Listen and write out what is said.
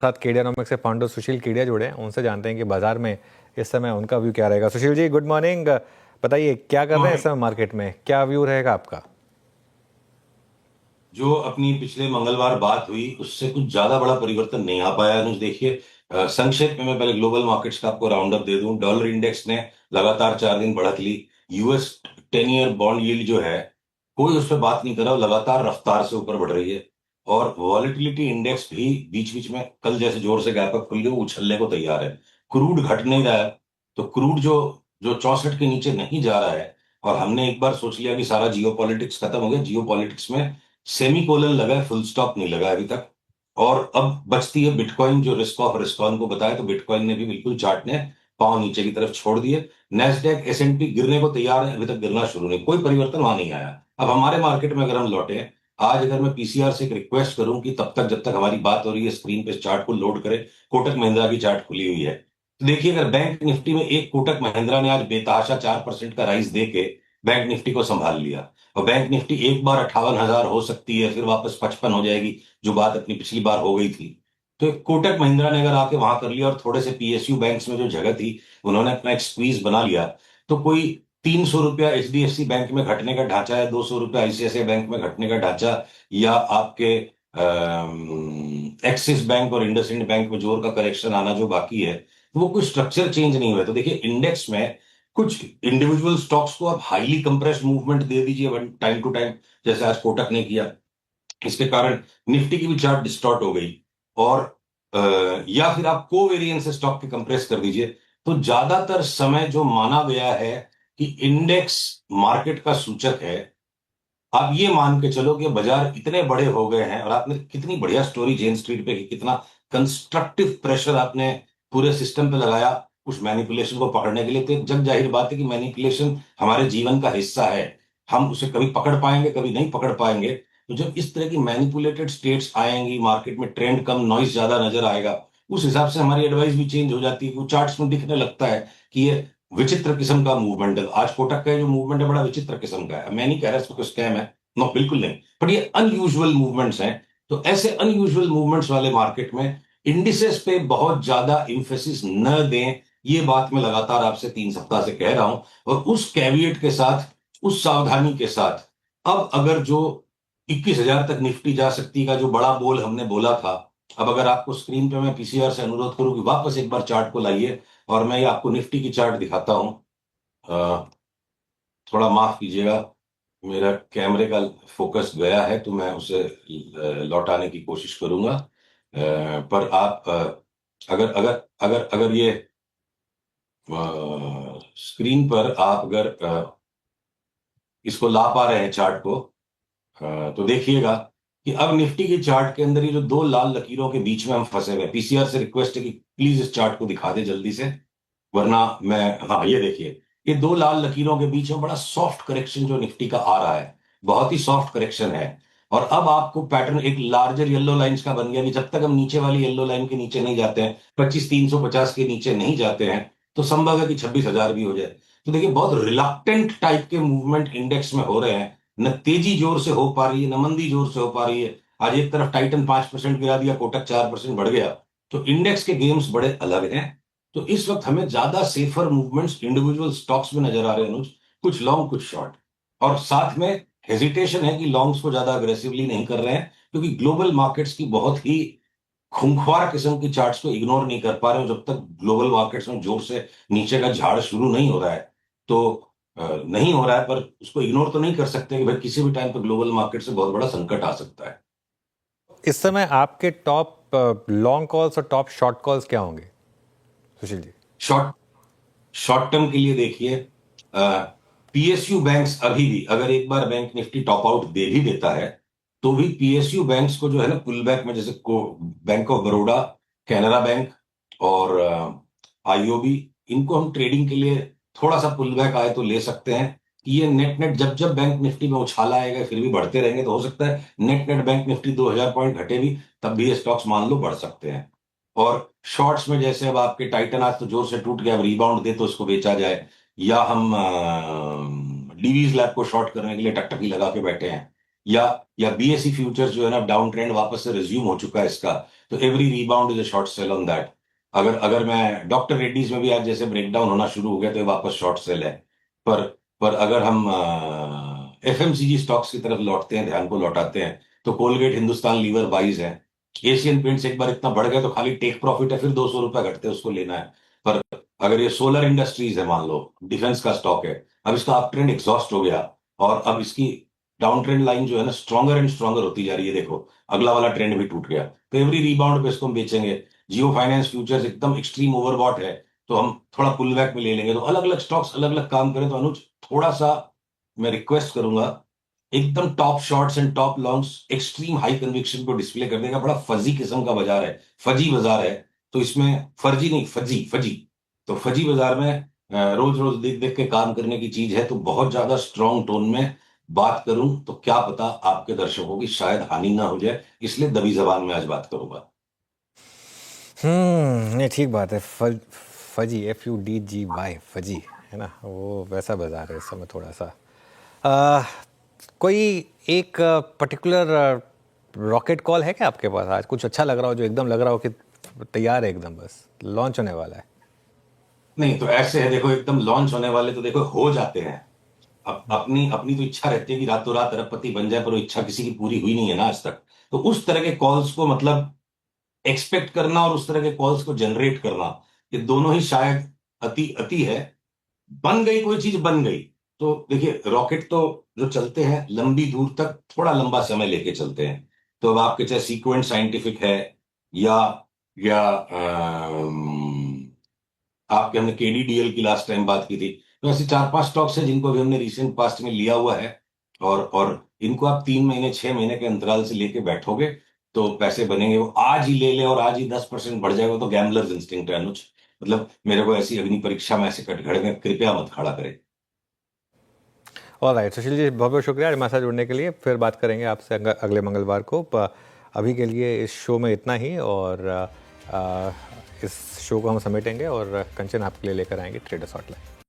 साथ केडियानॉमिक्स से फाउंडर सुशील केडिया जुड़े हैं, उनसे जानते हैं कि बाजार में इस समय उनका व्यू क्या रहेगा। Sushil ji, good morning. बताइए क्या कर रहे हैं इस समय मार्केट में, क्या व्यू रहेगा आपका? जो अपनी पिछले मंगलवार बात हुई उससे कुछ ज्यादा बड़ा परिवर्तन नहीं आ पाया अनुज। देखिए, संक्षेप में मैं पहले ग्लोबल मार्केट्स का आपको राउंड अप दे दूं। डॉलर इंडेक्स ने लगातार 4 दिन बढ़त ली। यूएस 10 ईयर बॉन्ड यील्ड जो है, कोई उस पर बात नहीं कर रहा, वो लगातार रफ्तार से ऊपर बढ़ रही है। और वॉलेटिलिटी इंडेक्स भी बीच बीच में कल जैसे जोर से गैप अप खुल गया, वो उछलने को तैयार है। क्रूड घट नहीं रहा है, तो क्रूड जो जो 64 के नीचे नहीं जा रहा है। और हमने एक बार सोच लिया कि सारा जियो पॉलिटिक्स खत्म हो गया, जियो पॉलिटिक्स में सेमी कोलन लगा है, फुल स्टॉप नहीं लगा है अभी तक। और अब बचती है बिटकॉइन, जो रिस्क ऑफ रिस्कॉन को बताया, तो बिटकॉइन ने भी बिल्कुल चार्ट ने पांव नीचे की तरफ छोड़ दिए। नेस्डेक एसएनपी गिरने को तैयार है, अभी तक गिरना शुरू नहीं, कोई परिवर्तन वहां नहीं आया। अब हमारे मार्केट में अगर हम लौटे, आज अगर मैं पीसीआर से एक रिक्वेस्ट करूं कि तब तक जब तक हमारी बात हो रही है स्क्रीन पे चार्ट को लोड करे, कोटक महिंद्रा की चार्ट खुली हुई है, तो देखिए अगर बैंक निफ्टी में एक कोटक महिंद्रा ने आज बेतहाशा 4% का राइज दे के बैंक निफ्टी को संभाल लिया, और बैंक निफ्टी एक बार 58,000 हो सकती है, फिर वापस 55 हो जाएगी, जो बात अपनी पिछली बार हो गई थी। तो एक कोटक महिंद्रा ने अगर आके वहां कर लिया, और थोड़े से पीएसयू बैंक्स में जो जगह थी उन्होंने अपना एक स्क्वीज बना लिया, तो कोई 300 रुपया एचडीएफसी बैंक में घटने का ढांचा है, 200 रुपया आईसीआईसीआई बैंक में घटने का ढांचा, या आपके एक्सिस बैंक और इंडसइंड बैंक में जोर का करेक्शन आना जो बाकी है, तो वो कोई स्ट्रक्चर चेंज नहीं हुआ। तो देखिए इंडेक्स में कुछ इंडिविजुअल स्टॉक्स को आप हाईली कंप्रेस्ड मूवमेंट दे दीजिए वन टाइम टू टाइम, जैसे आज कोटक ने किया। इसके कारण निफ्टी की भी चार्ट डिस्टॉर्ट हो गई। और या फिर आप कोवेरिएंस स्टॉक के कंप्रेस कर दीजिए। तो ज्यादातर समय जो माना गया है कि इंडेक्स मार्केट का सूचक है, आप ये मान के चलो कि बाजार इतने बड़े हो गए हैं। और आपने कितनी बढ़िया स्टोरी जेन स्ट्रीट पे की, कितना कंस्ट्रक्टिव प्रेशर आपने पूरे सिस्टम पे लगाया उस मैनिपुलेशन को पकड़ने के लिए। तो एक जग जाहिर बात है कि मैनिपुलेशन हमारे जीवन का हिस्सा है, हम उसे कभी पकड़ पाएंगे कभी नहीं पकड़ पाएंगे। तो जब इस तरह की मैनिपुलेटेड स्टेट्स आएंगी मार्केट में, ट्रेंड कम, नॉइस ज्यादा नजर आएगा, उस हिसाब से हमारी एडवाइस भी चेंज हो जाती है। वो चार्ट्स में दिखने लगता है कि ये विचित्र किस्म का मूवमेंट है। आज कोटक का जो मूवमेंट है बड़ा विचित्र किस्म का है। मैं नहीं कह रहा इसमें कोई स्कैम है, नो बिल्कुल नहीं, बट ये अनयूजुअल मूवमेंट्स हैं। तो ऐसे अनयूजुअल मूवमेंट्स वाले मार्केट में इंडिसेस पे बहुत ज्यादा इंफेसिस न दें, ये बात मैं लगातार आपसे 3 सप्ताह से कह रहा हूं। और उस कैविएट के साथ, उस सावधानी के साथ, अब अगर जो 21,000 तक निफ्टी जा सकती का जो बड़ा बोल हमने बोला था, अब अगर आपको स्क्रीन पे मैं पीसीआर से अनुरोध करूं कि वापस एक बार चार्ट को लाइए, और मैं ये आपको निफ्टी की चार्ट दिखाता हूं। थोड़ा माफ कीजिएगा, मेरा कैमरे का फोकस गया है, तो मैं उसे लौटाने की कोशिश करूंगा। पर आप अगर अगर अगर अगर ये स्क्रीन पर आप अगर इसको ला पा रहे हैं चार्ट को, तो देखिएगा कि अब निफ्टी की चार्ट के अंदर ये जो दो लाल लकीरों के बीच में हम फंसे हुए हैं। पीसीआर से रिक्वेस्ट है कि प्लीज इस चार्ट को दिखा दे जल्दी से, वरना मैं, हाँ ये देखिए, ये दो लाल लकीरों के बीच में बड़ा सॉफ्ट करेक्शन जो निफ्टी का आ रहा है, बहुत ही सॉफ्ट करेक्शन है। और अब आपको पैटर्न एक लार्जर येलो लाइंस का बन गया कि जब तक हम नीचे वाली येलो लाइन के नीचे नहीं जाते हैं, 25,350 के नीचे नहीं जाते हैं, तो संभव है कि 26,000 भी हो जाए। तो देखिए बहुत रिलक्टेंट टाइप के मूवमेंट इंडेक्स में हो रहे हैं, न तेजी जोर से हो पा रही है, न मंदी जोर से हो पा रही है। आज एक तरफ टाइटन 5% गिरा दिया, कोटक 4% बढ़ गया। तो इंडेक्स के गेम्स बड़े अलग हैं। तो इस वक्त हमें ज्यादा सेफर मूवमेंट्स इंडिविजुअल स्टॉक्स में नजर आ रहे हैं अनुज, कुछ लॉन्ग कुछ शॉर्ट। और साथ में हेजिटेशन है कि लॉन्ग्स को ज्यादा अग्रेसिवली नहीं कर रहे हैं, क्योंकि ग्लोबल मार्केट्स की बहुत ही खूंखार किस्म की चार्ट्स को इग्नोर नहीं कर पा रहे हो। जब तक ग्लोबल मार्केट्स में जोर से नीचे का झाड़ शुरू नहीं हो रहा है, तो नहीं हो रहा है, पर उसको इग्नोर तो नहीं कर सकते कि भाई किसी भी टाइम पर ग्लोबल मार्केट से बहुत बड़ा संकट आ सकता है। इस समय आपके टॉप लॉन्ग कॉल्स और टॉप शॉर्ट कॉल्स क्या होंगे Sushil ji? Short short term के लिए देखिए, पीएसयू बैंक्स अभी भी, अगर एक बार बैंक निफ्टी टॉप आउट दे भी देता है, तो भी पीएसयू बैंक्स को जो है ना पुल बैक में, जैसे bank of Baroda, Canara bank और आईओबी, इनको हम ट्रेडिंग के लिए थोड़ा सा पुल बैक आए तो ले सकते हैं। कि ये नेट नेट जब जब बैंक निफ्टी में उछाला आएगा फिर भी बढ़ते रहेंगे, तो हो सकता है net net bank Nifty 2,000 point घटे भी, तब भी ये स्टॉक्स मान लो बढ़ सकते हैं। और शॉर्ट्स में जैसे अब आपके टाइटन आज तो जोर से टूट गया, अब रिबाउंड दे तो उसको बेचा जाए, या हम डीवीज लैब को शॉर्ट करने के लिए टकटकी लगा के बैठे हैं। या बीएसई फ्यूचर्स जो है ना, डाउन ट्रेंड वापस से रिज्यूम हो चुका है इसका, तो every rebound is a short cell on that. अगर अगर मैं डॉक्टर रेड्डीज में भी आज जैसे ब्रेकडाउन होना शुरू हो गया तो ये वापस शॉर्ट सेल है। पर पर अगर हम एफएमसीजी स्टॉक्स की तरफ लौटते हैं, ध्यान को लौटाते हैं, तो कोलगेट, हिंदुस्तान लीवर बाइज है। एशियन पेंट्स एक बार इतना बढ़ गया तो खाली टेक प्रॉफिट है, फिर 200 रुपए घटते हैं, उसको लेना है। पर अगर ये सोलर इंडस्ट्रीज है, मान लो डिफेंस का स्टॉक है, अब इसका अप ट्रेंड एग्जॉस्ट हो गया और अब इसकी डाउन ट्रेंड लाइन जो है ना स्ट्रॉन्गर एंड स्ट्रॉन्गर होती जा रही है। देखो अगला वाला ट्रेंड भी टूट गया, तो एवरी रिबाउंड पे इसको हम बेचेंगे। जियो फाइनेंस फ्यूचर्स एकदम एक्सट्रीम ओवरबॉट है, तो हम थोड़ा पुल बैक में ले लेंगे। तो अलग अलग स्टॉक्स अलग अलग काम करें। तो अनुज, थोड़ा सा मैं रिक्वेस्ट करूंगा, एकदम top shorts and top longs extreme high conviction को डिस्प्ले कर देगा। बड़ा फजी किस्म का बाजार है, फजी बाजार है। तो इसमें फर्जी नहीं, फजी फजी। तो फजी बाजार में रोज रोज देख देख के काम करने की चीज है। तो बहुत ज्यादा स्ट्रांग टोन में बात करूं तो क्या पता आपके दर्शकों की शायद हानि ना हो जाए, इसलिए दबी जबान में आज बात करूंगा। ये ठीक बात है। फजी, FUDGY, फजी, है ना, वो वैसा बाजार है इस समय थोड़ा सा। आ, कोई एक पर्टिकुलर रॉकेट कॉल है क्या आपके पास आज? कुछ अच्छा लग रहा हो, जो एकदम लग रहा हो कि तैयार है, एकदम बस लॉन्च होने वाला है? नहीं तो ऐसे है, देखो एकदम लॉन्च होने वाले तो देखो हो जाते हैं। अपनी अपनी तो इच्छा रहती है कि रातों रात अरबपति बन जाए, पर वो इच्छा किसी की पूरी हुई नहीं है ना आज तक। तो उस तरह के कॉल्स को मतलब एक्सपेक्ट करना और उस तरह के कॉल्स को जनरेट करना, ये दोनों ही शायद अति अति है। बन गई कोई चीज, बन गई। तो देखिए रॉकेट तो जो चलते हैं लंबी दूर तक, थोड़ा लंबा समय लेके चलते हैं। तो अब आपके चाहे सीक्वेंट साइंटिफिक है या आपके, हमने केडीडीएल की लास्ट टाइम बात की थी, तो ऐसे 4-5 स्टॉक्स हैं जिनको भी हमने रिसेंट पास्ट में लिया हुआ है। और इनको आप 3 महीने 6 महीने के अंतराल से लेके बैठोगे तो पैसे बनेंगे। वो आज ही ले ले और आज ही 10% बढ़ जाएगा तो गैम्बलर्स इंस्टिंक्ट है अनुज। मतलब मेरे को ऐसी अग्नि परीक्षा में ऐसे कटघरे में कृपया मत खड़ा करें। ऑल राइट सुशील जी, बहुत बहुत शुक्रिया हमारे साथ जुड़ने के लिए। फिर बात करेंगे आपसे अगले मंगलवार को। अभी के लिए इस शो में इतना ही, और इस शो को हम समेटेंगे और कंचन आपके लिए लेकर आएंगे ट्रेडर्स हॉटलाइन।